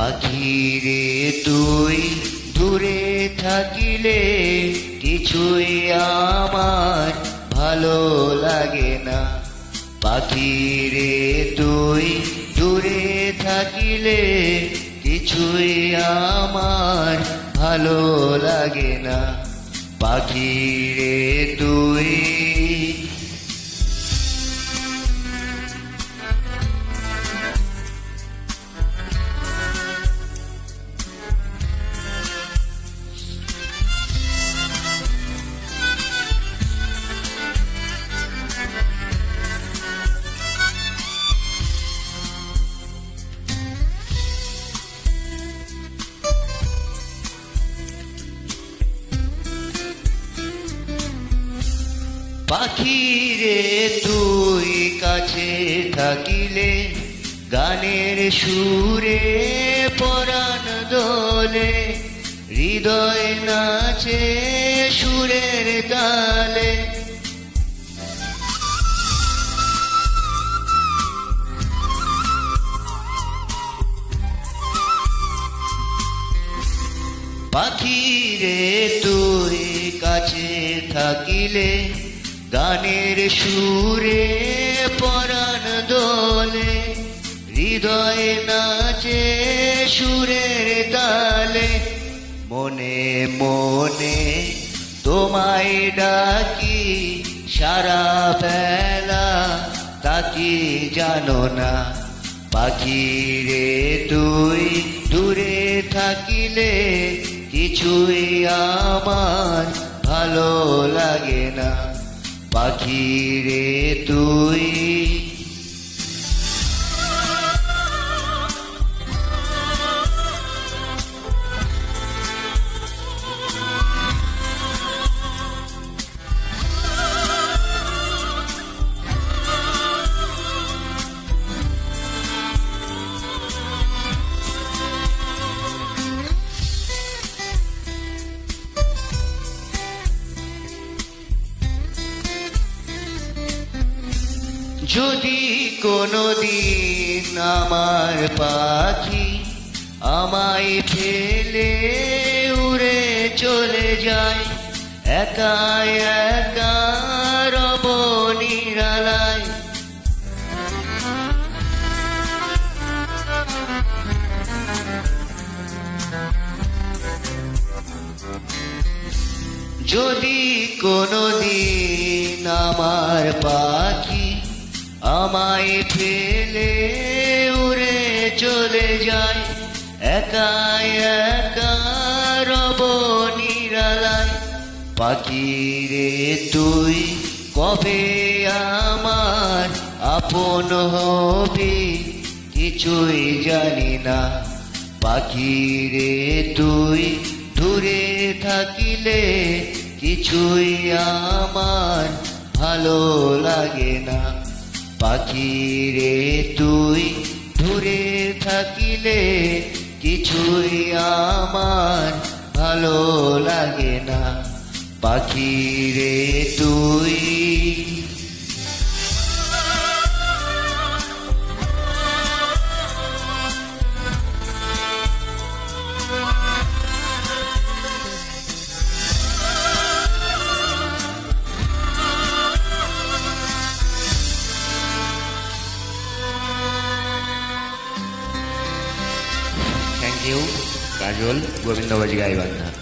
পাখিরে তুই দূরে থাকিলে কিছুই আমার ভালো লাগে না। পাখিরে তুই দূরে থাকিলে কিছুই আমার ভালো লাগে না। পাখিরে তুই পাখিরে তুই কাছে থাকিলে গানের সুরে পরাণ দোলে, হৃদয় নাচে সুরের তালে। পাখিরে তুই কাছে থাকিলে গানের সুরে পরাণ দোলে, হৃদয় নাচে সুরের তালে। মনে মনে তোমায় ডাকি সারা বেলা, তাকি জানো না। পাখিরে তুই দূরে থাকিলে কিছুই আমার ভালো লাগে না। পাখিরে তুই যদি কোনদিন আমার পাখি আমায় ফেলে উড়ে চলে যায়, একা একা রব নিরালায়। যদি কোনদিন আমার পাখি আমায় ফেলে উড়ে চলে যায়, একা একা রব নিরালায়। পাখিরে তুই কবে আমার আপন হবি কিছুই জানি না। পাখিরে তুই দূরে থাকিলে কিছুই আমার ভালো লাগে না। পাখিরে তুই দূরে থাকিলে কিছুই আমার ভালো লাগে না। পাখিরে তুই थैंक यू काजोल गोविंद बाजी गाईबांधा।